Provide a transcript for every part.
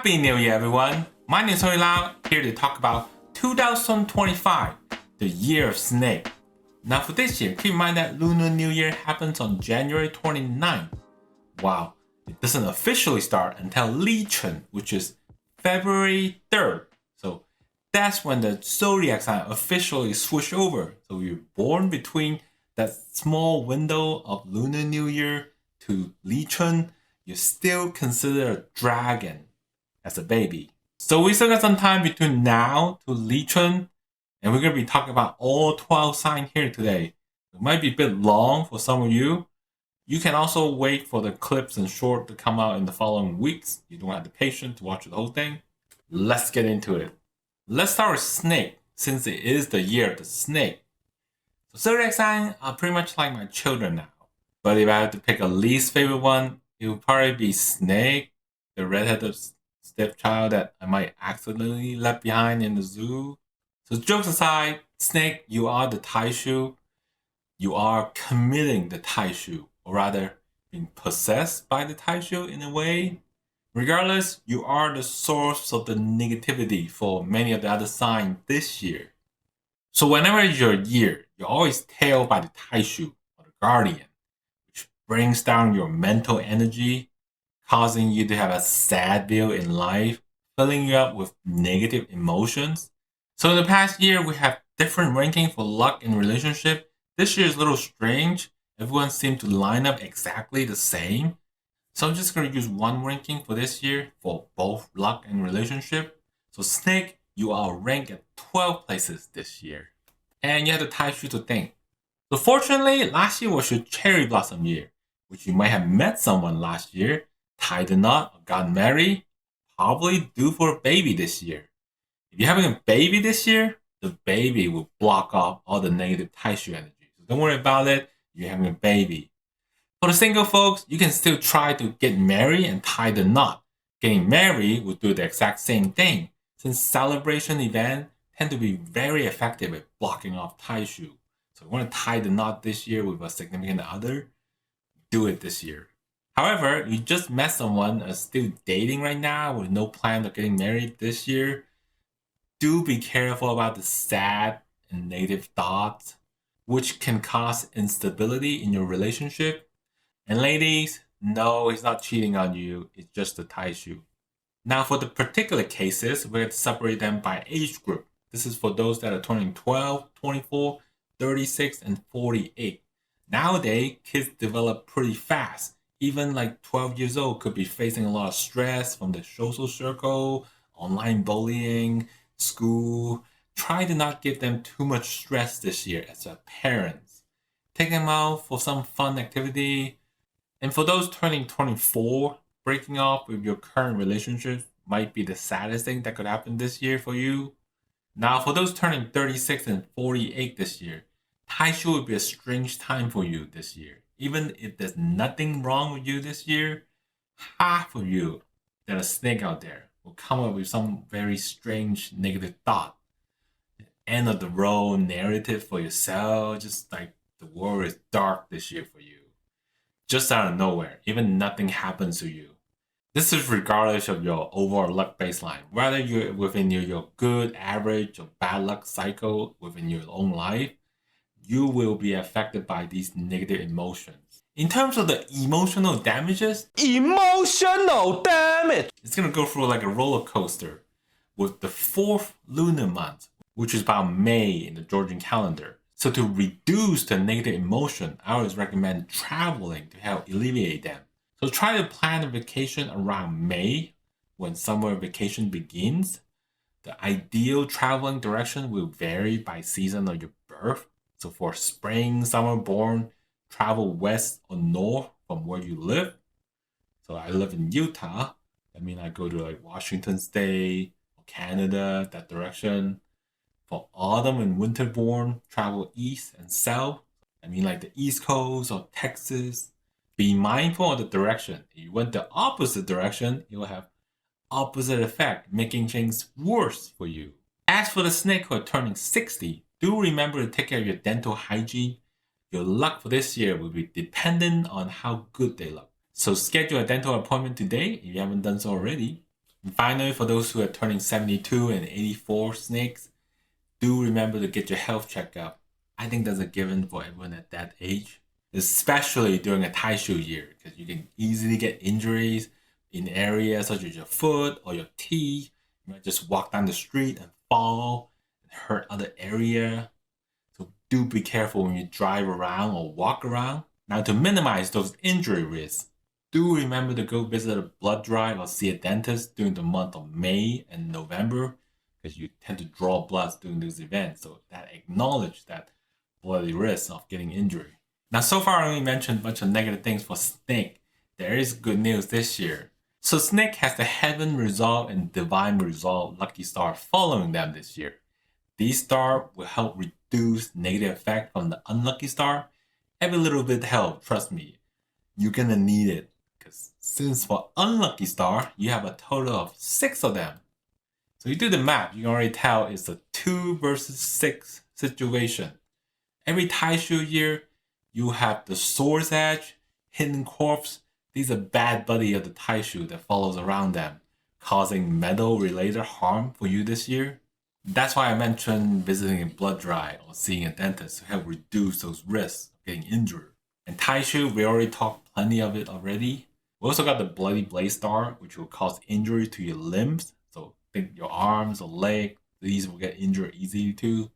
Happy New Year, everyone! My name is Hoi Lao, here to talk about 2025, the year of snake. Now for this year, keep in mind that Lunar New Year happens on January 29th. Wow, it doesn't officially start until Li Chun, which is February 3rd. So that's when the Zodiac sign officially switch over. So you're born between that small window of Lunar New Year to Li Chun, you're still considered a dragon as a baby. So we still got some time between now to Li Chun, and we're going to be talking about all 12 signs here today. It might be a bit long for some of you. You can also wait for the clips and short to come out in the following weeks. You don't have the patience to watch the whole thing. Let's get into it. Let's start with snake, since it is the year of the snake. So zodiac signs are pretty much like my children now. But if I had to pick a least favorite one, it would probably be snake, the redheaded stepchild that I might accidentally left behind in the zoo. So jokes aside, snake, you are the Tai Sui. You are committing the Tai Sui, or rather being possessed by the Tai Sui in a way. Regardless, you are the source of the negativity for many of the other signs this year. So whenever it's your year, you're always tailed by the Tai Sui, or the guardian, which brings down your mental energy, causing you to have a sad view in life, filling you up with negative emotions. So in the past year, we have different ranking for luck in relationship. This year is a little strange. Everyone seemed to line up exactly the same. So I'm just going to use one ranking for this year for both luck and relationship. So snake, you are ranked at 12 places this year. And you have the Tai Sui to thank. So fortunately, last year was your cherry blossom year, which you might have met someone last year, tied a knot, or got married, probably due for a baby this year. If you're having a baby this year, the baby will block off all the negative Tai Sui energy. So don't worry about it, you're having a baby. For the single folks, you can still try to get married and tie the knot. Getting married will do the exact same thing, since celebration events tend to be very effective at blocking off Tai Sui. So if you want to tie the knot this year with a significant other, do it this year. However, you just met someone and still dating right now with no plan of getting married this year, do be careful about the sad and negative thoughts, which can cause instability in your relationship. And ladies, no, he's not cheating on you, it's just a Tai Sui. Now for the particular cases, we're going to separate them by age group. This is for those that are turning 12, 24, 36, and 48. Nowadays, kids develop pretty fast. Even like 12 years old could be facing a lot of stress from the social circle, online bullying, school. Try to not give them too much stress this year as a parent. Take them out for some fun activity. And for those turning 24, breaking off with your current relationship might be the saddest thing that could happen this year for you. Now for those turning 36 and 48 this year, Tai Sui will be a strange time for you this year. Even if there's nothing wrong with you this year, half of you that are snake out there will come up with some very strange negative thought. End of the road narrative for yourself, just like the world is dark this year for you. Just out of nowhere, even nothing happens to you. This is regardless of your overall luck baseline. Whether you're within your good, average, or bad luck cycle within your own life, you will be affected by these negative emotions. In terms of the emotional damages, it's going to go through like a roller coaster with the 4th lunar month, which is about May in the Georgian calendar. So to reduce the negative emotion, I always recommend traveling to help alleviate them. So try to plan a vacation around May when summer vacation begins. The ideal traveling direction will vary by season of your birth. So for spring, summer born, travel west or north from where you live. So I live in Utah. I mean, I go to like Washington State, or Canada, that direction. For autumn and winter born, travel east and south. I mean like the East Coast or Texas. Be mindful of the direction. If you went the opposite direction, it will have opposite effect, making things worse for you. As for the snake who are turning 60, do remember to take care of your dental hygiene. Your luck for this year will be dependent on how good they look. So schedule a dental appointment today if you haven't done so already. And finally, for those who are turning 72 and 84 snakes, do remember to get your health checkup. I think that's a given for everyone at that age, especially during a Tai Sui year, because you can easily get injuries in areas such as your foot or your teeth. You might just walk down the street and fall and hurt other area. So do be careful when you drive around or walk around. Now, to minimize those injury risks, do remember to go visit a blood drive or see a dentist during the month of May and November, because you tend to draw blood during these events. So that acknowledge that bloody risk of getting injury. Now, so far I only mentioned a bunch of negative things for Snake. There is good news this year. So Snake has the Heaven Resolve and Divine Resolve lucky star following them this year. These stars will help reduce negative effect from the unlucky star. Every little bit help, trust me. You're gonna need it. Because since for unlucky star, you have a total of 6 of them. So you do the math, you can already tell it's a 2 versus 6 situation. Every Tai Sui year, you have the Sword's Edge, Hidden Corpse. These are bad buddy of the Tai Sui that follows around them, causing metal-related harm for you this year. That's why I mentioned visiting a blood drive or seeing a dentist to help reduce those risks of getting injured. And Tai Sui, we already talked plenty of it already. We also got the Bloody Blade Star, which will cause injury to your limbs. So think your arms or leg, these will get injured easily too.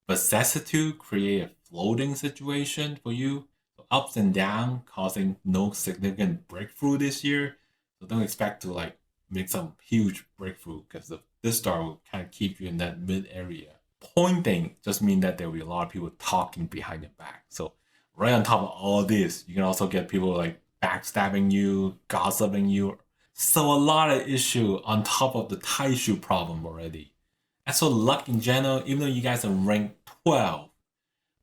Vicissitude create a floating situation for you. So ups and downs causing no significant breakthrough this year. So don't expect to make some huge breakthrough, because this star will kind of keep you in that mid area. Pointing just means that there will be a lot of people talking behind your back. So right on top of all this, you can also get people backstabbing you, gossiping you. So a lot of issue on top of the Tai Sui problem already. And so luck in general, even though you guys are ranked 12,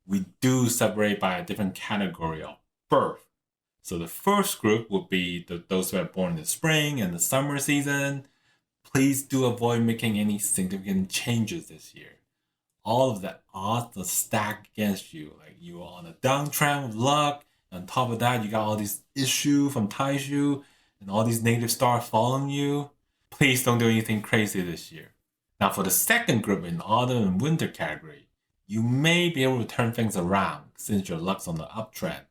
we do separate by a different category of birth. So the first group would be those who are born in the spring and the summer season. Please do avoid making any significant changes this year. All of the odds are stacked against you. You are on a downtrend with luck. On top of that, you got all these issues from Tai Sui and all these negative stars following you. Please don't do anything crazy this year. Now for the second group in autumn and winter category, you may be able to turn things around since your luck's on the uptrend.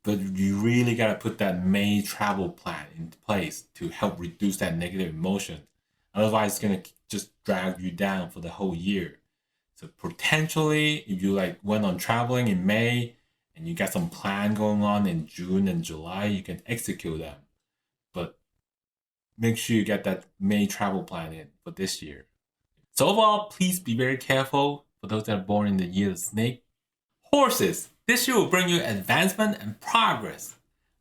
But you really gotta put that May travel plan into place to help reduce that negative emotion. Otherwise, it's gonna just drag you down for the whole year. So potentially, if you went on traveling in May and you got some plan going on in June and July, you can execute them. But make sure you get that May travel plan in for this year. So overall, please be very careful for those that are born in the year of the snake. Horses, this year will bring you advancement and progress.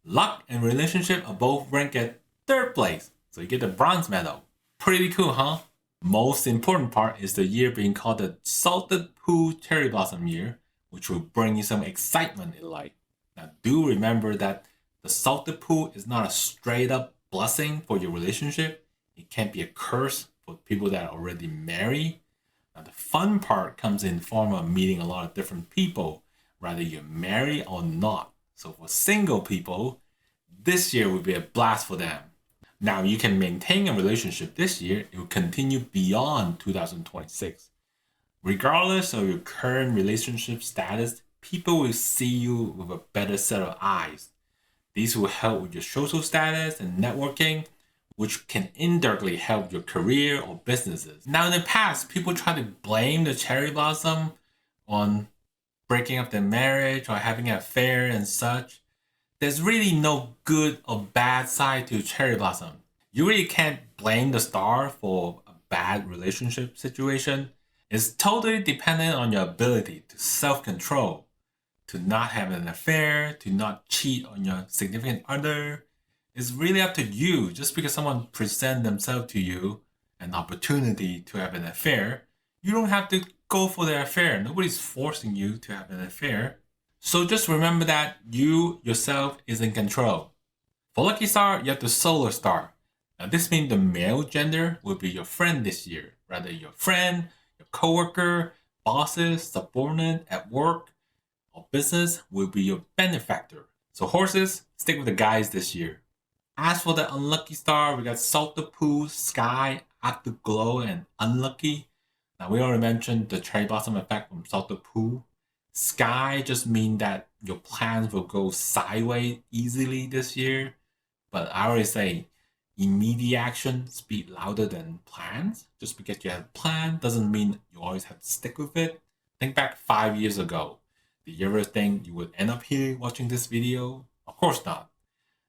Luck and relationship are both ranked at 3rd place, so you get the bronze medal. Pretty cool, huh? Most important part is the year being called the Salted Pool Cherry Blossom year, which will bring you some excitement in life. Now do remember that the salted pool is not a straight up blessing for your relationship. It can be a curse for people that are already married. Now the fun part comes in form of meeting a lot of different people, whether you're married or not. So for single people, this year will be a blast for them. Now you can maintain a relationship this year, it will continue beyond 2026. Regardless of your current relationship status, people will see you with a better set of eyes. These will help with your social status and networking, which can indirectly help your career or businesses. Now in the past, people try to blame the cherry blossom on breaking up their marriage or having an affair and such. There's really no good or bad side to cherry blossom. You really can't blame the star for a bad relationship situation. It's totally dependent on your ability to self-control, to not have an affair, to not cheat on your significant other. It's really up to you. Just because someone presents themselves to you an opportunity to have an affair, you don't have to go for their affair. Nobody's forcing you to have an affair. So just remember that you yourself is in control. For lucky star, you have the solar star. Now this means the male gender will be your friend this year. Rather your friend, your coworker, bosses, subordinate at work or business will be your benefactor. So horses, stick with the guys this year. As for the unlucky star, we got Salt the Pooh, Sky, Afterglow, and Unlucky. Now, we already mentioned the cherry blossom effect from Salt the Pooh. Sky just means that your plans will go sideways easily this year. But I always say immediate action speak louder than plans. Just because you have a plan doesn't mean you always have to stick with it. Think back 5 years ago. Did you ever think you would end up here watching this video? Of course not.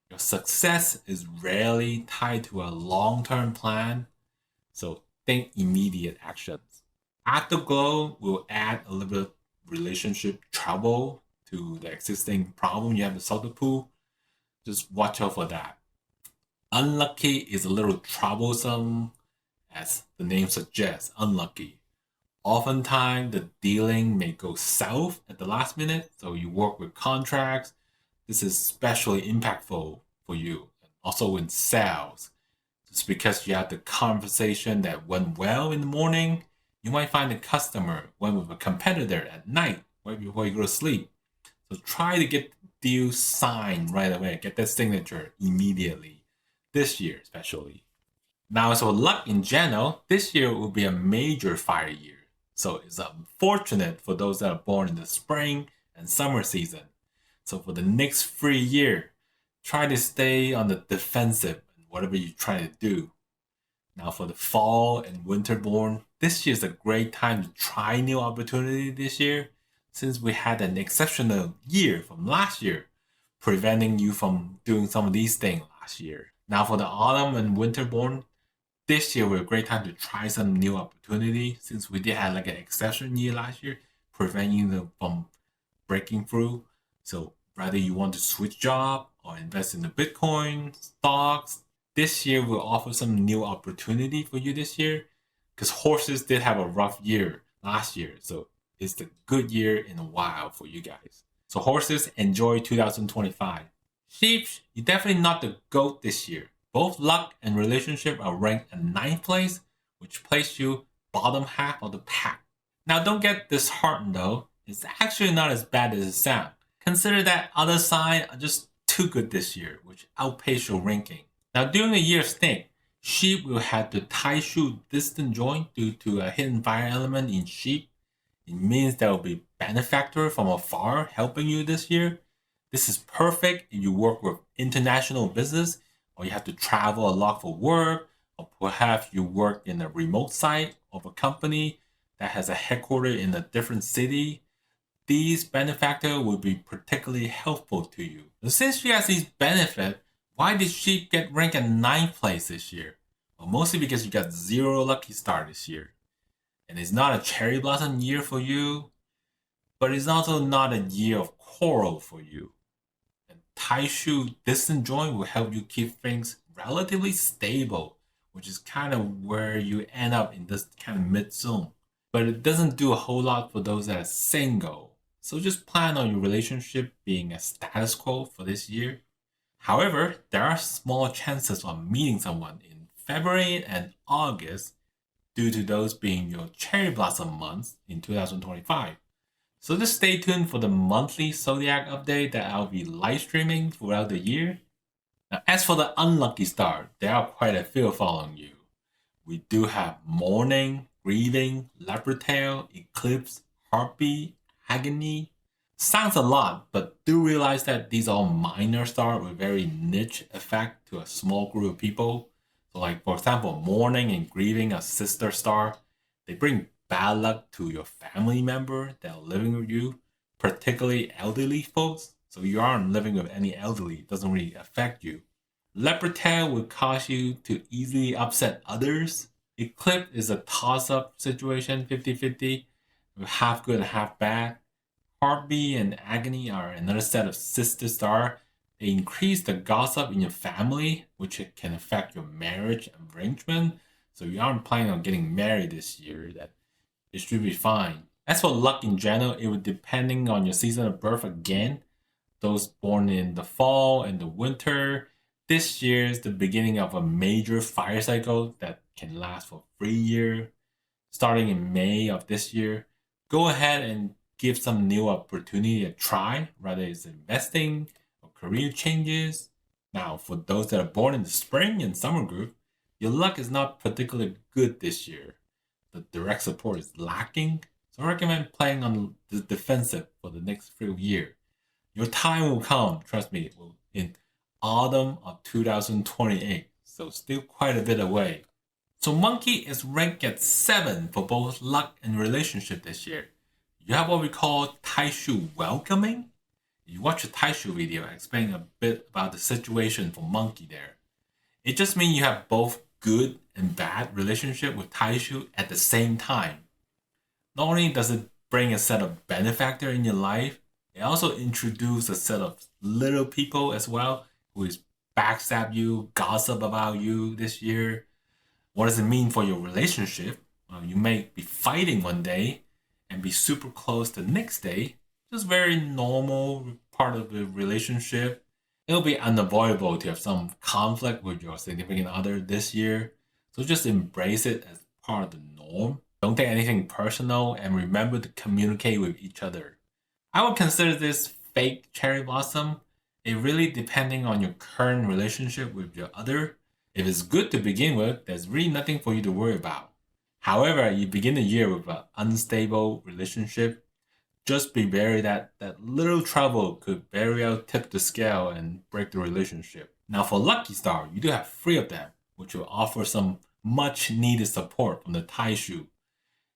Your success is rarely tied to a long-term plan, so think immediate actions. Afterglow will add a little bit of relationship trouble to the existing problem you have with Salt the Pooh. Just watch out for that. Unlucky is a little troublesome, as the name suggests, unlucky. Oftentimes, the dealing may go south at the last minute, so you work with contracts. This is especially impactful for you, and also in sales. Just because you have the conversation that went well in the morning, you might find a customer went with a competitor at night, right before you go to sleep. So try to get the deal signed right away, get that signature immediately. This year, especially. Now, as for luck in general, this year will be a major fire year. So it's unfortunate for those that are born in the spring and summer season. So for the next 3 years, try to stay on the defensive in whatever you try to do. Now for the fall and winter born, this year is a great time to try new opportunity this year, since we had an exceptional year from last year, preventing you from doing some of these things last year. Now for the autumn and winter born, this year was a great time to try some new opportunity, since we did have like an exception year last year, preventing them from breaking through. So whether you want to switch job or invest in the Bitcoin, stocks, this year will offer some new opportunity for you this year, because horses did have a rough year last year. So it's a good year in a while for you guys. So horses, enjoy 2025. Sheep, you're definitely not the GOAT this year. Both luck and relationship are ranked in 9th place, which places you bottom half of the pack. Now don't get disheartened though, it's actually not as bad as it sounds. Consider that other signs are just too good this year, which outpace your ranking. Now during the year of snake, sheep will have the Tai Sui distant joint due to a hidden fire element in sheep. It means there will be benefactor from afar helping you this year. This is perfect if you work with international business, or you have to travel a lot for work, or perhaps you work in a remote site of a company that has a headquarters in a different city. These benefactors will be particularly helpful to you. And since you have these benefits, why did sheep get ranked at 9th place this year? Well, mostly because you got 0 lucky star this year. And it's not a cherry blossom year for you, but it's also not a year of coral for you. Tai Sui distant joint will help you keep things relatively stable, which is kind of where you end up in this kind of mid zone. But it doesn't do a whole lot for those that are single. So just plan on your relationship being a status quo for this year. However, there are small chances of meeting someone in February and August due to those being your cherry blossom months in 2025. So just stay tuned for the monthly Zodiac update that I'll be live streaming throughout the year. Now, as for the unlucky star, there are quite a few following you. We do have mourning, grieving, leopard tail, eclipse, heartbeat, agony. Sounds a lot, but do realize that these are minor stars with very niche effect to a small group of people. So like for example, mourning and grieving a sister star, they bring bad luck to your family member that are living with you, particularly elderly folks. So you aren't living with any elderly, it doesn't really affect you. Leopard tail will cause you to easily upset others. Eclipse is a toss-up situation, 50-50, half good and half bad. Heartbeat and agony are another set of sister star. They increase the gossip in your family, which can affect your marriage arrangement. So you aren't planning on getting married this year, that it should be fine. As for luck in general, it would depending on your season of birth again. Those born in the fall and the winter, this year is the beginning of a major fire cycle that can last for 3 years. Starting in May of this year, go ahead and give some new opportunity a try, whether it's investing or career changes. Now, for those that are born in the spring and summer group, your luck is not particularly good this year. The direct support is lacking, so I recommend playing on the defensive for the next few years. Your time will come, trust me, in autumn of 2028, so still quite a bit away. So Monkey is ranked at 7 for both luck and relationship this year. You have what we call Tai Sui welcoming. You watch a Tai Sui video explaining a bit about the situation for Monkey there. It just means you have both good and bad relationship with Tai Sui at the same time. Not only does it bring a set of benefactor in your life, it also introduces a set of little people as well who is backstab you, gossip about you this year. What does it mean for your relationship? Well, you may be fighting one day and be super close the next day. Just very normal part of the relationship. It'll be unavoidable to have some conflict with your significant other this year. So just embrace it as part of the norm. Don't take anything personal and remember to communicate with each other. I would consider this fake cherry blossom. It really depending on your current relationship with your other. If it's good to begin with, there's really nothing for you to worry about. However, you begin the year with an unstable relationship, just be wary that little trouble could very well tip the scale and break the relationship. Now for Lucky Star, you do have 3 of them, which will offer some much needed support from the Tai Sui.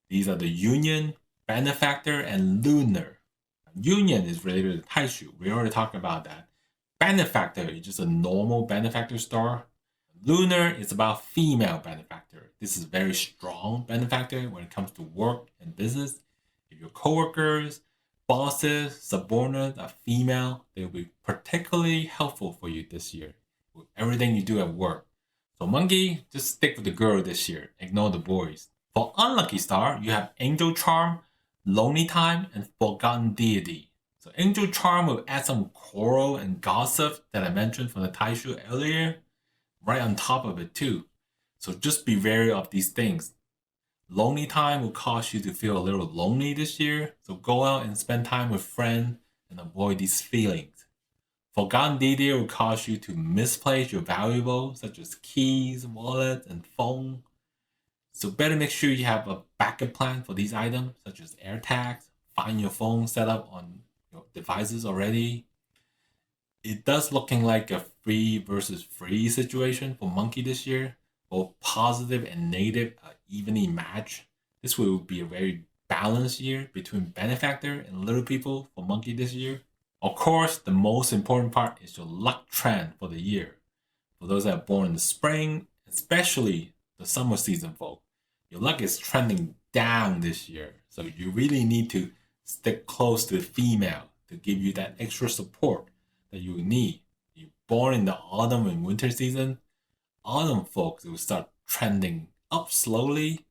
These are the Union, Benefactor, and Lunar. Union is related to Tai Sui. We already talked about that. Benefactor is just a normal benefactor star. Lunar is about female benefactor. This is a very strong benefactor when it comes to work and business. If your coworkers, bosses, subordinates are female, they will be particularly helpful for you this year with everything you do at work. So Monkey, just stick with the girl this year. Ignore the boys. For Unlucky Star, you have Angel Charm, Lonely Time, and Forgotten Deity. So Angel Charm will add some quarrel and gossip that I mentioned from the Tai Sui earlier, right on top of it too. So just be wary of these things. Lonely time will cause you to feel a little lonely this year, so go out and spend time with friends and avoid these feelings. Forgotten Deity will cause you to misplace your valuables such as keys, wallets, and phone. So better make sure you have a backup plan for these items such as AirTags. Find your phone set up on your devices already. It does looking like a free versus free situation for Monkey this year. Both positive and negative are evenly matched. This will be a very balanced year between benefactor and little people for Monkey this year. Of course, the most important part is your luck trend for the year. For those that are born in the spring, especially the summer season folk, your luck is trending down this year. So you really need to stick close to the female to give you that extra support that you need. You're born in the autumn and winter season. Autumn folks will start trending up slowly,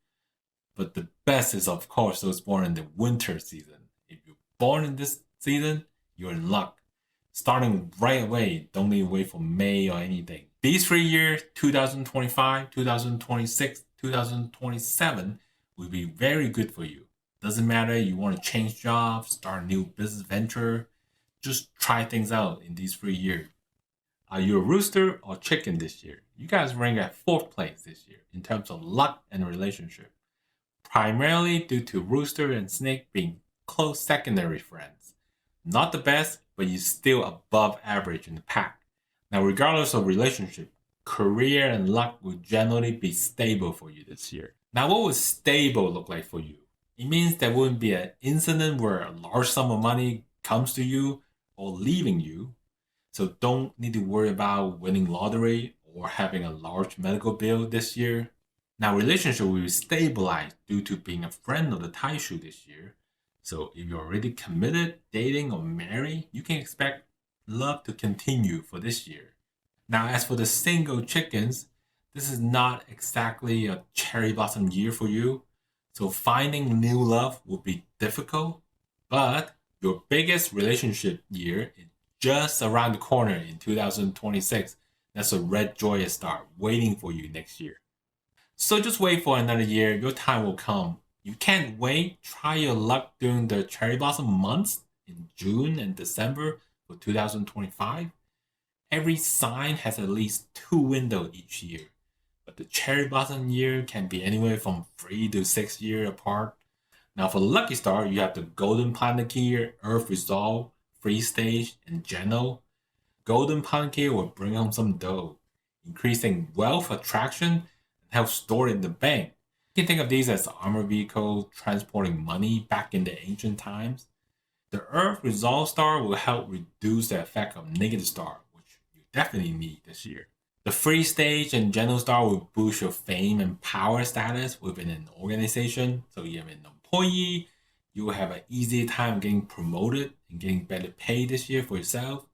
but the best is of course those born in the winter season. If you're born in this season, you're in luck. Starting right away, don't need to wait for May or anything. These 3 years, 2025, 2026, 2027, will be very good for you. Doesn't matter you want to change jobs, start a new business venture, just try things out in these 3 years. Are you a rooster or chicken this year? You guys rank at 4th place this year in terms of luck and relationship, primarily due to rooster and snake being close secondary friends. Not the best, but you're still above average in the pack. Now, regardless of relationship, career and luck will generally be stable for you this year. Now, what would stable look like for you? It means there wouldn't be an incident where a large sum of money comes to you or leaving you. So don't need to worry about winning lottery or having a large medical bill this year. Now, relationship will be stabilized due to being a friend of the Tai Sui this year. So if you're already committed, dating, or married, you can expect love to continue for this year. Now, as for the single chickens, this is not exactly a cherry blossom year for you. So finding new love will be difficult, but your biggest relationship year is just around the corner in 2026. That's a red Joyous star waiting for you next year. So just wait for another year. Your time will come. You can't wait. Try your luck during the cherry blossom months in June and December for 2025. Every sign has at least 2 windows each year, but the cherry blossom year can be anywhere from 3 to 6 years apart. Now for the lucky star, you have the golden planet Earth Resolve, Free Stage, and Geno. Golden planet will bring home some dough, increasing wealth attraction and help store it in the bank. You can think of these as armor vehicles transporting money back in the ancient times. The Earth Resolve star will help reduce the effect of negative star, which you definitely need this year. The Free Stage and General Star will boost your fame and power status within an organization. So you have an employee, you will have an easier time getting promoted and getting better pay this year for yourself.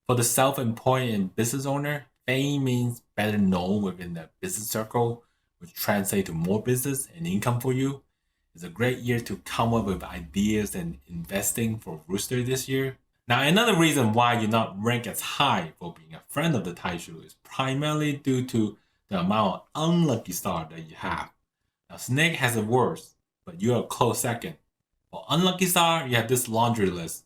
For the self-employed and business owner, fame means better known within the business circle, which translates to more business and income for you. It's a great year to come up with ideas and investing for Rooster this year. Now, another reason why you're not ranked as high for being a friend of the Tai Sui is primarily due to the amount of unlucky stars that you have. Now, Snake has it worse, but you're a close second. For unlucky star, you have this laundry list: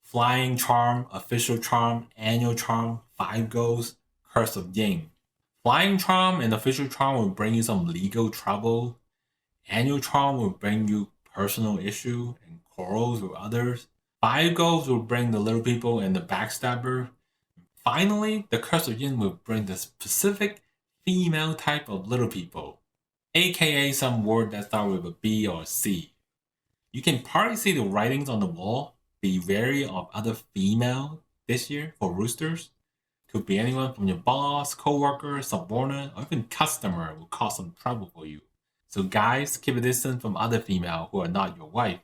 Flying Charm, Official Charm, Annual Charm, 5 Goals, Curse of Yin. Flying Charm and Official Charm will bring you some legal trouble. Annual Charm will bring you personal issue and quarrels with others. 5 Goals will bring the little people and the backstabber. Finally, the Curse of Yin will bring the specific female type of little people, aka some word that starts with a B or a C. You can partly see the writings on the wall. Be wary of other female this year for roosters. Could be anyone from your boss, co-worker, subordinate, or even customer will cause some trouble for you. So guys, keep a distance from other female who are not your wife.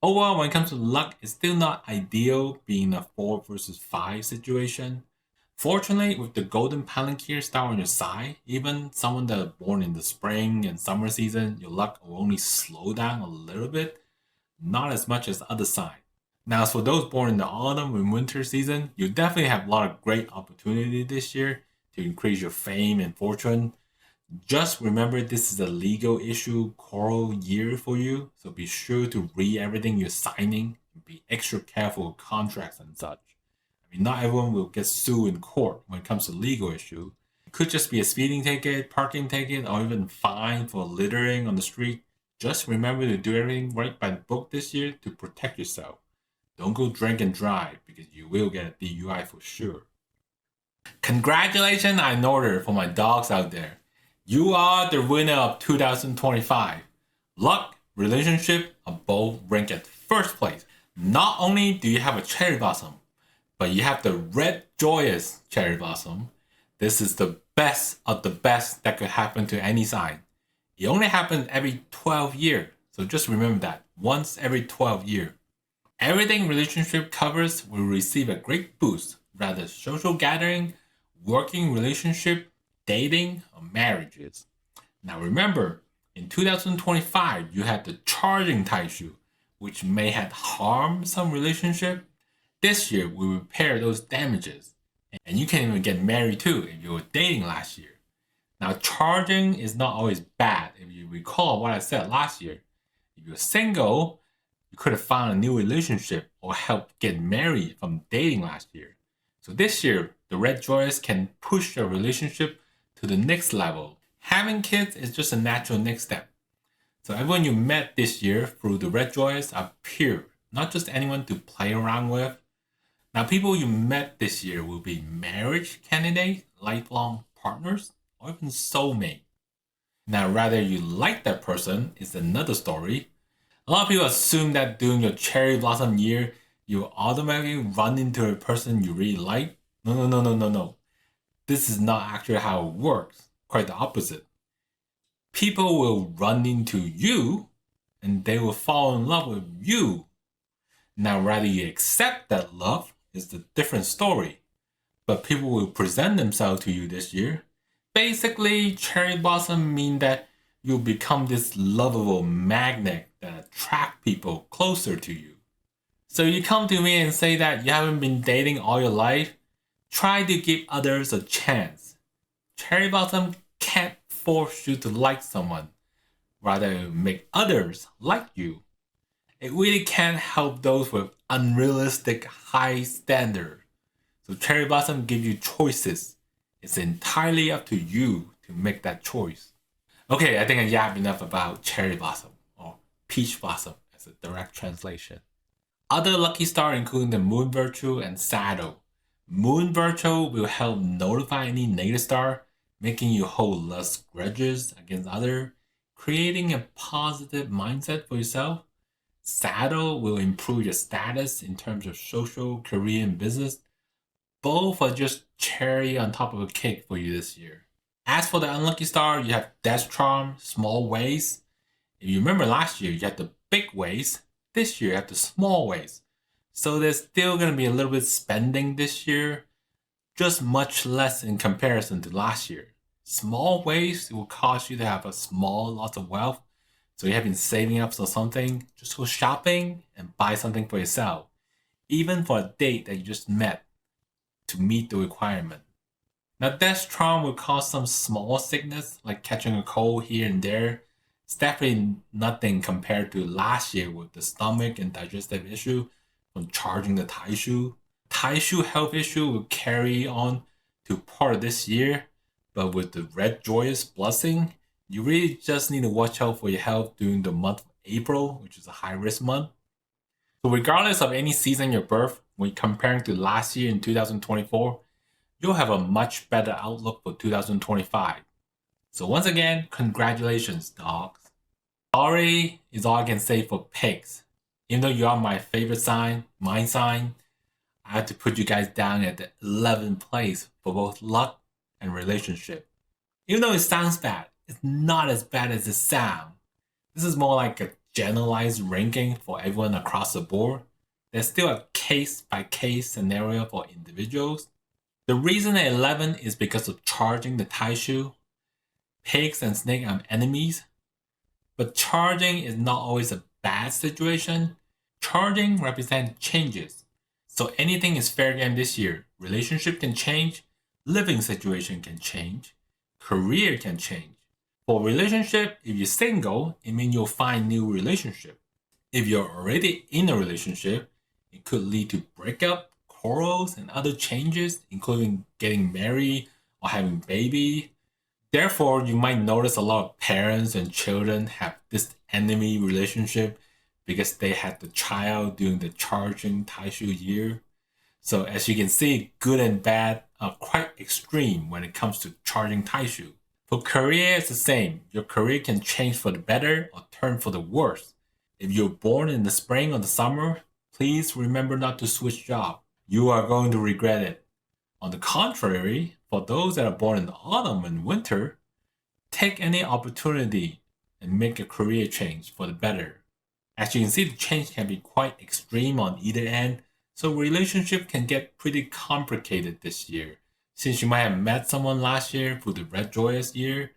Overall, when it comes to luck, it's still not ideal being a 4 versus 5 situation. Fortunately, with the golden palanquin star on your side, even someone that is born in the spring and summer season, your luck will only slow down a little bit, not as much as other signs. Now, as for those born in the autumn and winter season, you definitely have a lot of great opportunity this year to increase your fame and fortune. Just remember, this is a legal issue quarrel year for you, so be sure to read everything you're signing and be extra careful with contracts and such. I mean, not everyone will get sued in court when it comes to legal issue. It could just be a speeding ticket, parking ticket, or even fine for littering on the street. Just remember to do everything right by the book this year to protect yourself. Don't go drink and drive because you will get a DUI for sure. Congratulations are in order for my dogs out there. You are the winner of 2025. Luck, relationship are both ranked at first place. Not only do you have a cherry blossom, but you have the red Joyous cherry blossom. This is the best of the best that could happen to any sign. It only happens every 12 years, so just remember that, once every 12 years. Everything relationship covers will receive a great boost, rather social gathering, working relationship, dating, or marriages. Now remember, in 2025, you had the charging Tai Sui, which may have harmed some relationship. This year, we repair those damages. And you can even get married too if you were dating last year. Now, charging is not always bad. If you recall what I said last year, if you're single, you could have found a new relationship or helped get married from dating last year. So this year, the Red Joyous can push your relationship to the next level. Having kids is just a natural next step. So everyone you met this year through the Red Joyous are pure, not just anyone to play around with. Now, people you met this year will be marriage candidates, lifelong partners, or even soulmate. Now, whether you like that person is another story. A lot of people assume that during your cherry blossom year, you automatically run into a person you really like. No. This is not actually how it works. Quite the opposite. People will run into you and they will fall in love with you. Now, whether you accept that love is a different story. But people will present themselves to you this year. Basically, cherry blossom mean that you'll become this lovable magnet that attract people closer to you. So you come to me and say that you haven't been dating all your life. Try to give others a chance. Cherry blossom can't force you to like someone. Rather, make others like you. It really can't help those with unrealistic high standards. So cherry blossom gives you choices. It's entirely up to you to make that choice. Okay, I think I yapped enough about cherry blossom, or peach blossom as a direct translation. Other lucky stars including the moon virtue and saddle. Moon virtue will help notify any native star, making you hold less grudges against others, creating a positive mindset for yourself. Saddle will improve your status in terms of social, career, and business. Both are just cherry on top of a cake for you this year. As for the unlucky star, you have Death Charm, small ways. If you remember last year, you had the big ways. This year, you have the small ways. So there's still going to be a little bit spending this year, just much less in comparison to last year. Small ways will cause you to have a small loss of wealth. So you have been saving up for something, just go shopping and buy something for yourself, even for a date that you just met to meet the requirement. Now, Death Charm will cause some small sickness, like catching a cold here and there. It's definitely nothing compared to last year with the stomach and digestive issue from charging the Tai Sui. Tai Sui health issue will carry on to part of this year, but with the red Joyous blessing, you really just need to watch out for your health during the month of April, which is a high risk month. So regardless of any season your birth, when comparing to last year in 2024, you'll have a much better outlook for 2025. So once again, congratulations, dogs. Sorry is all I can say for pigs. Even though you are my favorite sign, my sign, I have to put you guys down at the 11th place for both luck and relationship. Even though it sounds bad, it's not as bad as it sounds. This is more like a generalized ranking for everyone across the board. There's still a case-by-case scenario for individuals. The reason at 11 is because of charging the Tai Sui. Pigs and snakes are enemies, but charging is not always a bad situation. Charging represents changes. So anything is fair game this year. Relationship can change, living situation can change, career can change. For relationship, if you're single, it means you'll find new relationship. If you're already in a relationship, it could lead to breakup, quarrels, and other changes, including getting married or having baby. Therefore, you might notice a lot of parents and children have this enemy relationship because they had the child during the charging Tai Sui year. So as you can see, good and bad are quite extreme when it comes to charging Tai Sui. For career, it's the same. Your career can change for the better or turn for the worse. If you're born in the spring or the summer, please remember not to switch job. You are going to regret it. On the contrary, for those that are born in the autumn and winter, take any opportunity and make a career change for the better. As you can see, the change can be quite extreme on either end, so relationship can get pretty complicated this year. Since you might have met someone last year through the Red Joyous year,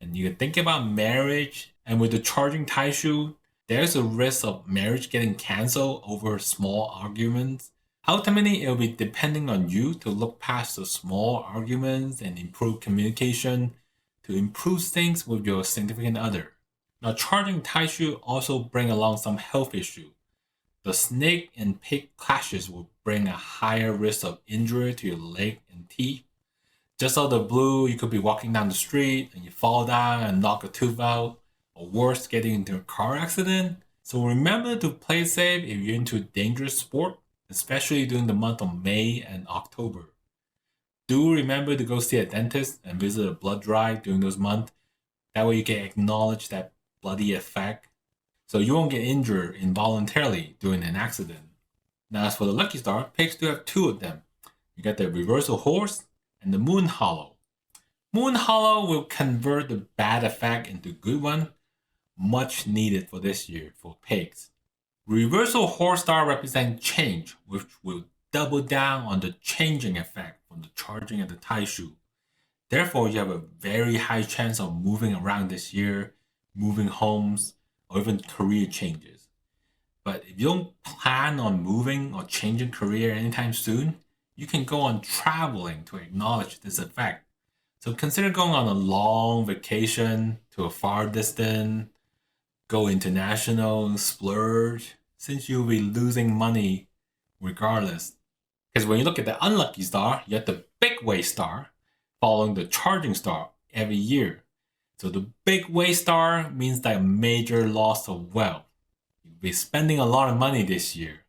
and you can think about marriage, and with the charging Tai Sui, there's a risk of marriage getting cancelled over small arguments. Ultimately, it will be depending on you to look past the small arguments and improve communication to improve things with your significant other. Now, charging Tai Sui also bring along some health issue. The snake and pig clashes will bring a higher risk of injury to your leg and teeth. Just out of the blue, you could be walking down the street and you fall down and knock a tooth out, or worse, getting into a car accident. So remember to play safe if you're into dangerous sport, especially during the month of May and October. Do remember to go see a dentist and visit a blood drive during those months. That way you can acknowledge that bloody effect, so you won't get injured involuntarily during an accident. Now, as for the lucky star, pigs do have two of them. You got the reversal horse and the moon hollow. Moon hollow will convert the bad effect into good one, much needed for this year for pigs. Reversal horse star represents change, which will double down on the changing effect from the charging of the Tai Sui. Therefore, you have a very high chance of moving around this year, moving homes, or even career changes. But if you don't plan on moving or changing career anytime soon, you can go on traveling to acknowledge this effect. So consider going on a long vacation to a far distance, go international, splurge, since you'll be losing money regardless. Because when you look at the unlucky star, you have the big way star following the charging star every year. So the big way star means that a major loss of wealth. You'll be spending a lot of money this year.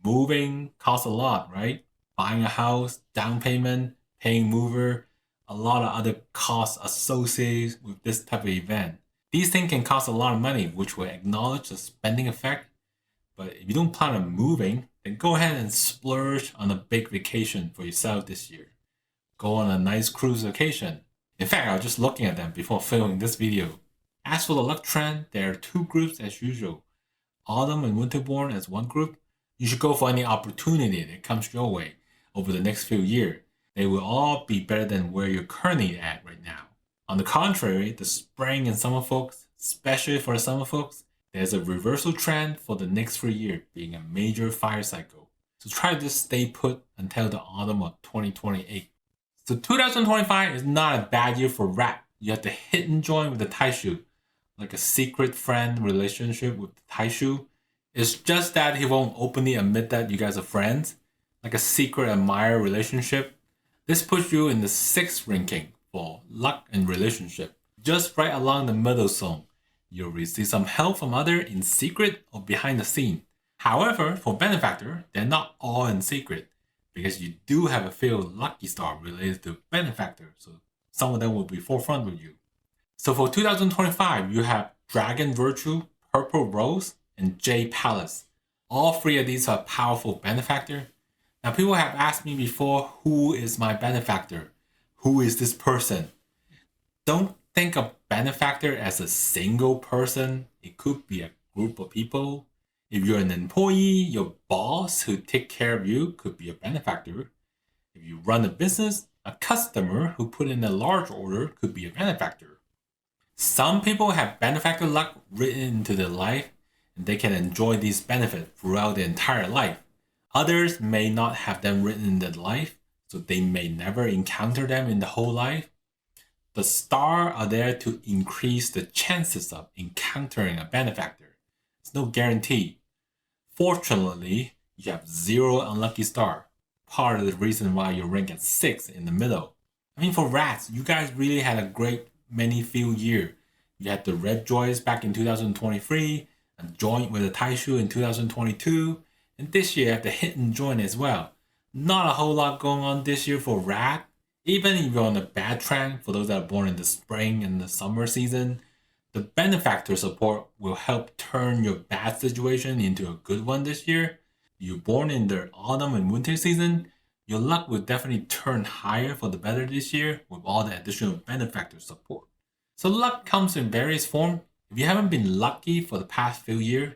Moving costs a lot, right? Buying a house, down payment, paying mover, a lot of other costs associated with this type of event. These things can cost a lot of money, which will acknowledge the spending effect. But if you don't plan on moving, then go ahead and splurge on a big vacation for yourself this year. Go on a nice cruise vacation. In fact, I was just looking at them before filming this video. As for the luck trend, there are two groups as usual. Autumn and Winterborn as one group. You should go for any opportunity that comes your way over the next few years. They will all be better than where you're currently at right now. On the contrary, the spring and summer folks, especially for the summer folks, there's a reversal trend for the next 3 years being a major fire cycle. So try to just stay put until the autumn of 2028. So 2025 is not a bad year for rat. You have to hit and join with the Tai Sui, like a secret friend relationship with the Tai Sui. It's just that he won't openly admit that you guys are friends, like a secret admirer relationship. This puts you in the 6th ranking for luck and relationship, just right along the middle zone. You'll receive some help from others in secret or behind the scene. However, for benefactor, they're not all in secret because you do have a few lucky star related to benefactor, so some of them will be forefront with you. So for 2025, you have Dragon Virtue, Purple Rose, and Jade Palace. All 3 of these are powerful benefactor. Now people have asked me before, who is my benefactor? Who is this person? Don't think of benefactor as a single person. It could be a group of people. If you're an employee, your boss who take care of you could be a benefactor. If you run a business, a customer who put in a large order could be a benefactor. Some people have benefactor luck written into their life and they can enjoy these benefits throughout their entire life. Others may not have them written in their life, so they may never encounter them in the whole life. The stars are there to increase the chances of encountering a benefactor. It's no guarantee. Fortunately, you have 0 unlucky star. Part of the reason why you rank at 6 in the middle. I mean, for rats, you guys really had a great many few years. You had the Red Joyous back in 2023, a joint with the Tai Sui in 2022, and this year you have the hit and join as well. Not a whole lot going on this year for rat. Even if you're on a bad trend, for those that are born in the spring and the summer season, the benefactor support will help turn your bad situation into a good one this year. If you're born in the autumn and winter season, your luck will definitely turn higher for the better this year with all the additional benefactor support. So luck comes in various forms. If you haven't been lucky for the past few years,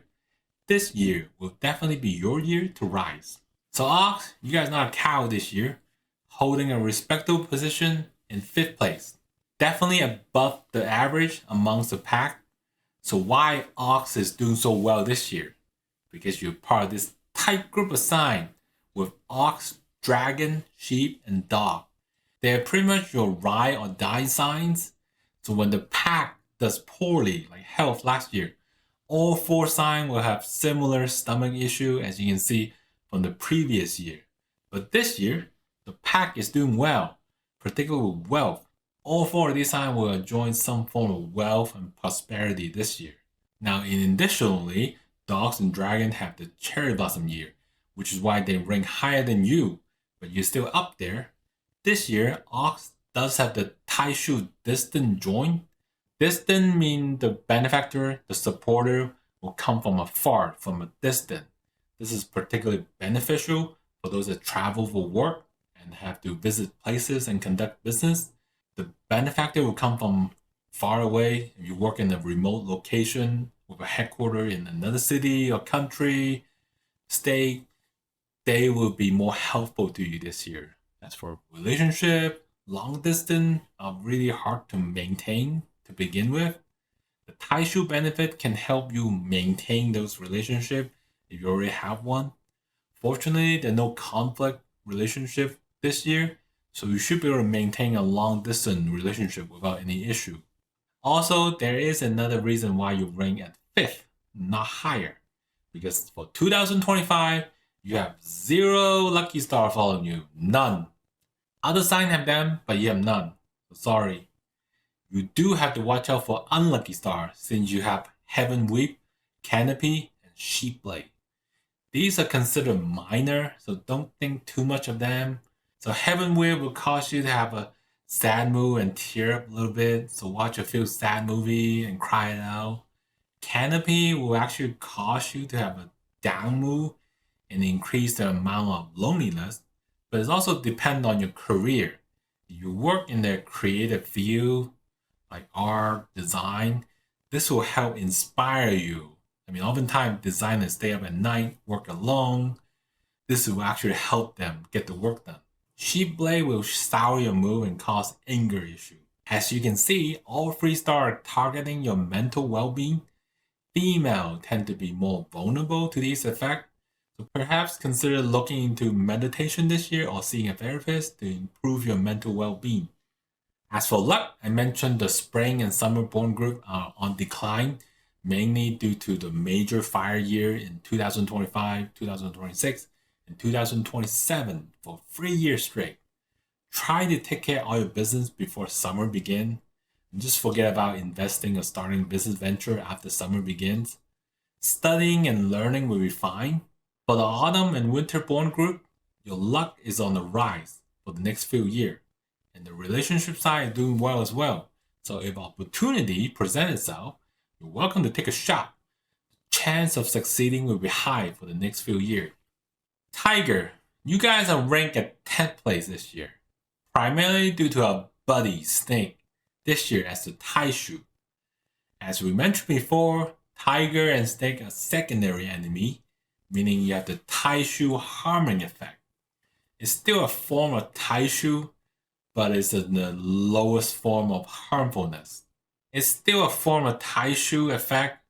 this year will definitely be your year to rise. So Ox, you guys not a cow this year, holding a respectable position in 5th place. Definitely above the average amongst the pack. So why Ox is doing so well this year? Because you're part of this tight group of signs with Ox, Dragon, Sheep, and Dog. They're pretty much your ride or die signs. So when the pack does poorly, like health last year, all 4 signs will have similar stomach issue as you can see from the previous year. But this year, the pack is doing well, particularly with wealth. All 4 of these signs will enjoy some form of wealth and prosperity this year. Now, additionally, Dogs and Dragons have the cherry blossom year, which is why they rank higher than you, but you're still up there. This year, Ox does have the Tai Sui distant join. Distant means the benefactor, the supporter, will come from afar, from a distance. This is particularly beneficial for those that travel for work and have to visit places and conduct business. The benefactor will come from far away. If you work in a remote location with a headquarters in another city or country, state, they will be more helpful to you this year. As for relationship, long distance are really hard to maintain to begin with. The Tai Sui benefit can help you maintain those relationships if you already have one. Fortunately, there's no conflict relationship this year, so you should be able to maintain a long distance relationship without any issue. Also, there is another reason why you rank at 5th, not higher. Because for 2025, You have 0 lucky star following you. None. Other signs have them, but you have none. So sorry. You do have to watch out for unlucky stars since you have Heaven Weep, Canopy, and Sheep Blade. These are considered minor, so don't think too much of them. So Heaven Weep will cause you to have a sad mood and tear up a little bit, so watch a feel sad movie and cry it out. Canopy will actually cause you to have a down mood and increase the amount of loneliness, but it also depends on your career. If you work in the creative field, like art, design, this will help inspire you. I mean, oftentimes designers stay up at night, work alone. This will actually help them get the work done. Sheep Blade will sour your mood and cause anger issue. As you can see, all 3 stars are targeting your mental well-being. Female tend to be more vulnerable to these effects, so perhaps consider looking into meditation this year or seeing a therapist to improve your mental well-being. As for luck, I mentioned the spring and summer born group are on decline, mainly due to the major fire year in 2025, 2026, and 2027 for 3 years straight. Try to take care of all your business before summer begins. And just forget about investing or starting a business venture after summer begins. Studying and learning will be fine. For the autumn and winter born group, your luck is on the rise for the next few years. And the relationship side is doing well as well. So if opportunity presents itself, you're welcome to take a shot. The chance of succeeding will be high for the next few years. Tiger, you guys are ranked at 10th place this year, primarily due to our buddy Snake this year as the Tai Sui. As we mentioned before, Tiger and Snake are secondary enemy, meaning you have the Tai Sui harming effect. It's still a form of Tai Sui, but it's in the lowest form of harmfulness. It's still a form of Tai Sui effect.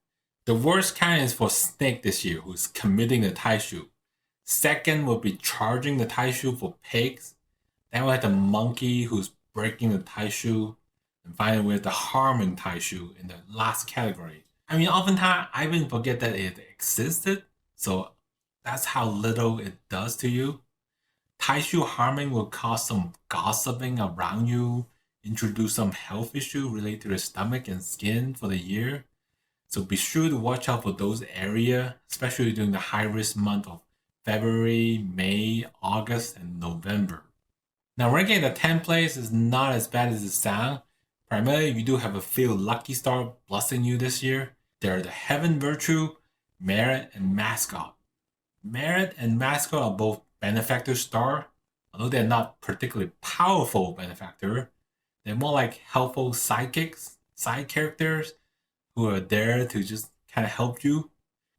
The worst kind is for Snake this year, who's committing the Tai Sui. Second will be charging the Tai Sui for pigs. Then we have the monkey who's breaking the Tai Sui. And finally, we have the harming Tai Sui in the last category. I mean, oftentimes I even forget that it existed. So that's how little it does to you. Tai Sui harming will cause some gossiping around you, introduce some health issue related to the stomach and skin for the year. So be sure to watch out for those areas, especially during the high-risk month of February, May, August, and November. Now, ranking at the 10th place is not as bad as it sounds. Primarily, you do have a few lucky stars blessing you this year. There are the Heaven Virtue, Merit, and Mascot. Merit and Mascot are both benefactor star, although they're not particularly powerful benefactor. They're more like helpful sidekicks, side characters who are there to just kind of help you.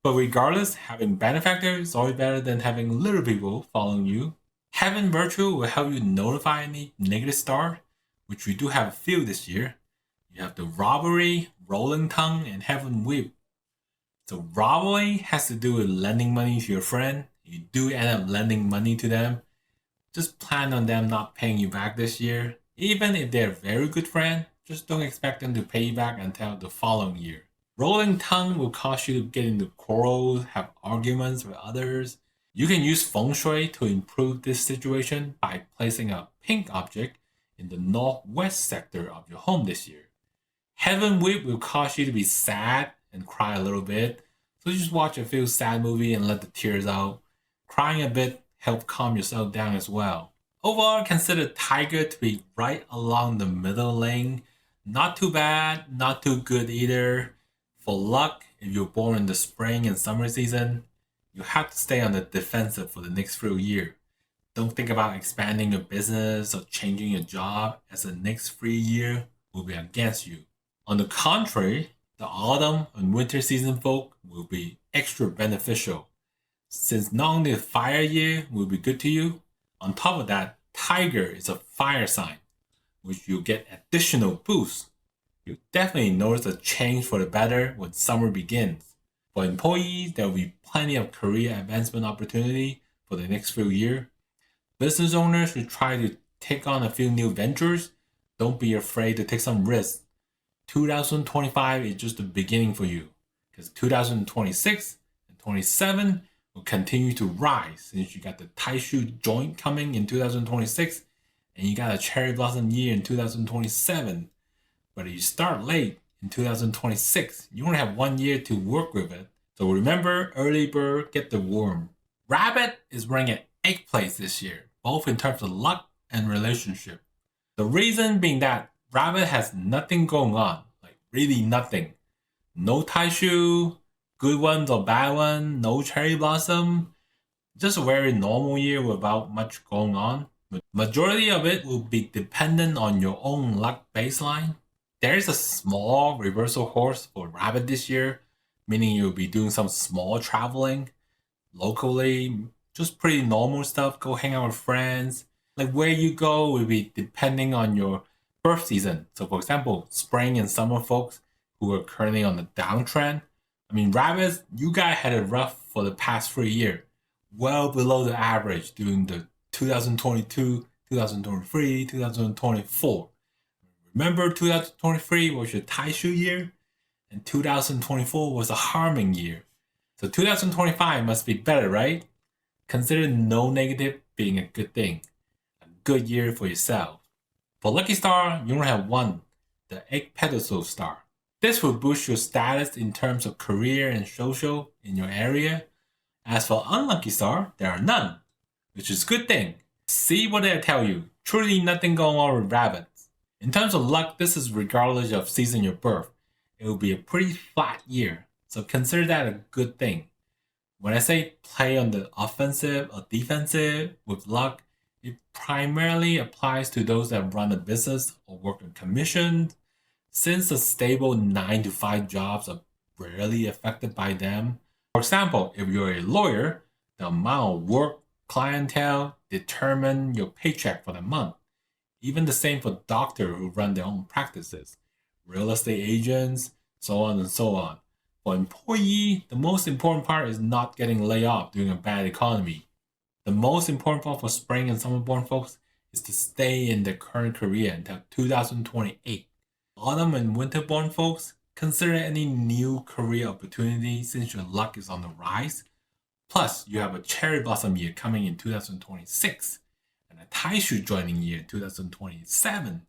But regardless, having benefactor is always better than having little people following you. Heaven Virtue will help you notify any negative star, which we do have a few this year. You have the Robbery, Rolling Tongue, and Heaven Whip. So robbery has to do with lending money to your friend. You do end up lending money to them. Just plan on them not paying you back this year. Even if they're a very good friend, just don't expect them to pay you back until the following year. Rolling tongue will cause you to get into quarrels, have arguments with others. You can use feng shui to improve this situation by placing a pink object in the northwest sector of your home this year. Heaven Whip will cause you to be sad and cry a little bit. So just watch a few sad movie and let the tears out. Crying a bit help calm yourself down as well. Overall, consider Tiger to be right along the middle lane. Not too bad, not too good either. For luck, if you're born in the spring and summer season, you have to stay on the defensive for the next few years. Don't think about expanding your business or changing your job, as the next 3 years will be against you. On the contrary, the autumn and winter season folk will be extra beneficial, since not only the fire year will be good to you, on top of that, Tiger is a fire sign, which you get additional boost. You'll definitely notice a change for the better when summer begins. For employees, there will be plenty of career advancement opportunity for the next few years. Business owners who try to take on a few new ventures, don't be afraid to take some risks. 2025 is just the beginning for you, because 2026 and 27 will continue to rise since you got the Tai Sui joint coming in 2026 and you got a cherry blossom year in 2027. But if you start late in 2026, you only have 1 year to work with it. So remember, early bird get the worm. Rabbit is wearing an 8th place this year, both in terms of luck and relationship. The reason being that Rabbit has nothing going on, like really nothing. No Tai Sui, good ones or bad one, no cherry blossom. Just a very normal year without much going on. Majority of it will be dependent on your own luck baseline. There is a small reversal horse for Rabbit this year, meaning you'll be doing some small traveling locally, just pretty normal stuff. Go hang out with friends. Like where you go will be depending on your birth season. So for example, spring and summer folks who are currently on the downtrend. I mean, rabbits, you guys had it rough for the past 3 years, well below the average during the 2022, 2023, 2024. Remember 2023 was your Tai Sui year, and 2024 was a harming year. So 2025 must be better, right? Consider no negative being a good thing. A good year for yourself. For Lucky Star, you only have one, the 8 pedestal star. This will boost your status in terms of career and social in your area. As for Unlucky Star, there are none, which is a good thing. See what they tell you. Truly nothing going on with rabbits. In terms of luck, this is regardless of season your birth. It will be a pretty flat year, so consider that a good thing. When I say play on the offensive or defensive with luck, it primarily applies to those that run a business or work on commission. Since the stable 9 to 5 jobs are rarely affected by them. For example, if you're a lawyer, the amount of work, clientele determine your paycheck for the month. Even the same for doctors who run their own practices, real estate agents, so on and so on. For employee, the most important part is not getting laid off during a bad economy. The most important part for spring and summer born folks is to stay in their current career until 2028. Autumn and winter born folks, consider any new career opportunity since your luck is on the rise. Plus, you have a cherry blossom year coming in 2026 and a Tai Sui joining year in 2027.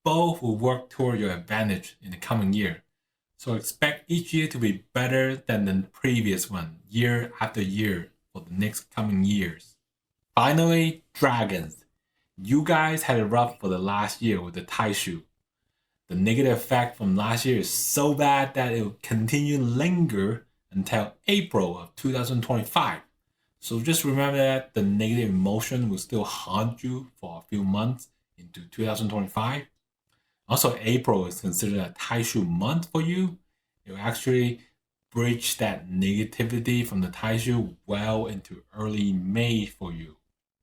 Both will work toward your advantage in the coming year. So expect each year to be better than the previous one, year after year, for the next coming years. Finally, dragons. You guys had it rough for the last year with the Tai Sui. The negative effect from last year is so bad that it will continue to linger until April of 2025. So just remember that the negative emotion will still haunt you for a few months into 2025. Also, April is considered a Tai Sui month for you. It will actually bridge that negativity from the Tai Sui well into early May for you.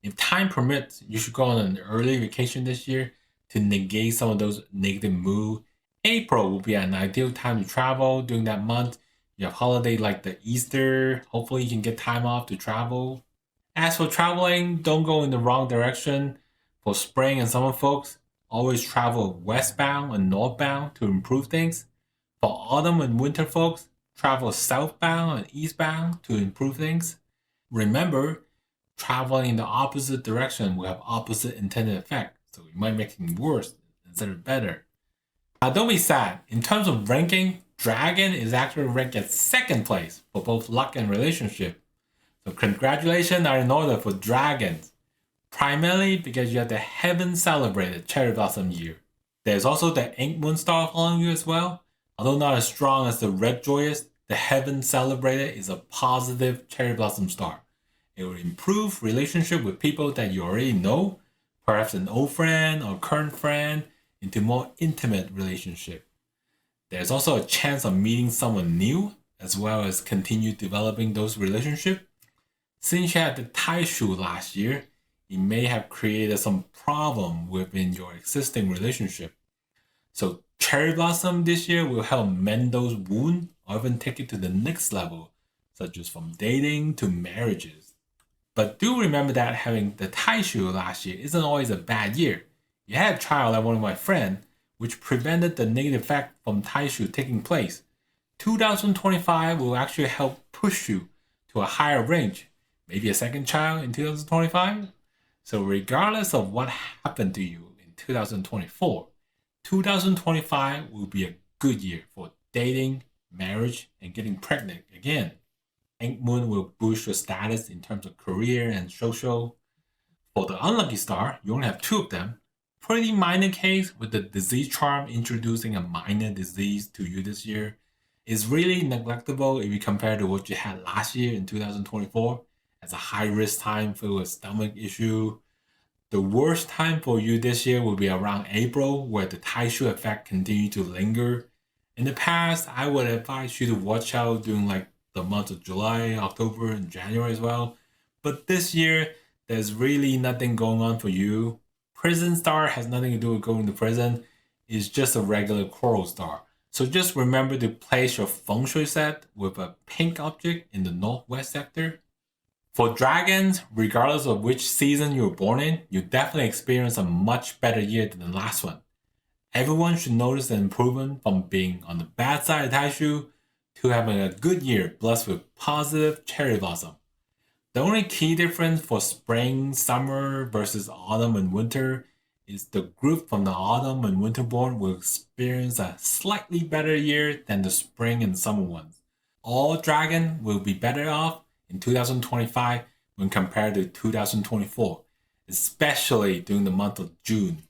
If time permits, you should go on an early vacation this year to negate some of those negative mood. April will be an ideal time to travel during that month. You have holiday like the Easter. Hopefully you can get time off to travel. As for traveling, don't go in the wrong direction. For spring and summer folks, always travel westbound and northbound to improve things. For autumn and winter folks, travel southbound and eastbound to improve things. Remember, traveling in the opposite direction will have opposite intended effect. So it might make things worse instead of better. Now don't be sad. In terms of ranking, Dragon is actually ranked at 2nd place for both luck and relationship. So congratulations are in order for Dragons. Primarily because you have the heaven celebrated cherry blossom year. There's also the 8 moon star following you as well. Although not as strong as the red Joyous, the heaven celebrated is a positive cherry blossom star. It will improve relationship with people that you already know, perhaps an old friend or current friend, into more intimate relationship. There's also a chance of meeting someone new, as well as continue developing those relationships. Since you had the Tai Sui last year, it may have created some problem within your existing relationship. So cherry blossom this year will help mend those wounds or even take it to the next level, such as from dating to marriages. But do remember that having the Tai Sui last year isn't always a bad year. You had a child like one of my friends, which prevented the negative effect from Tai Sui taking place. 2025 will actually help push you to a higher range, maybe a second child in 2025. So regardless of what happened to you in 2024, 2025 will be a good year for dating, marriage, and getting pregnant again. Ink Moon will boost your status in terms of career and social. For the unlucky star, you only have 2 of them. Pretty minor case with the disease charm introducing a minor disease to you this year. Is really neglectable if you compare to what you had last year in 2024 as a high risk time for a stomach issue. The worst time for you this year will be around April, where the Tai Sui effect continues to linger. In the past, I would advise you to watch out during like the months of July, October, and January as well. But this year, there's really nothing going on for you. Prison star has nothing to do with going to prison. It's just a regular coral star. So just remember to place your feng shui set with a pink object in the northwest sector. For dragons, regardless of which season you were born in, you definitely experience a much better year than the last one. Everyone should notice an improvement from being on the bad side of Tai Sui to having a good year blessed with positive cherry blossom. The only key difference for spring, summer versus autumn and winter is the group from the autumn and winter born will experience a slightly better year than the spring and summer ones. All dragon will be better off in 2025 when compared to 2024, especially during the month of June.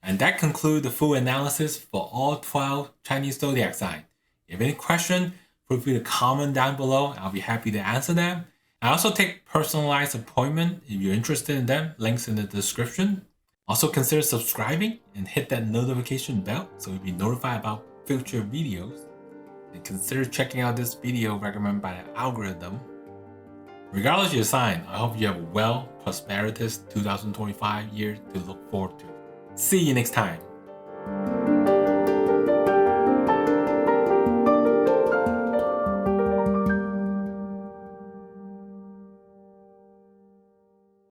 And that concludes the full analysis for all 12 Chinese zodiac signs. If you have any questions, feel free to comment down below. I'll be happy to answer them. I also take personalized appointment if you're interested in them. Links in the description. Also consider subscribing and hit that notification bell so you'll be notified about future videos. And consider checking out this video recommended by the algorithm. Regardless of your sign, I hope you have a well, prosperous 2025 year to look forward to. See you next time.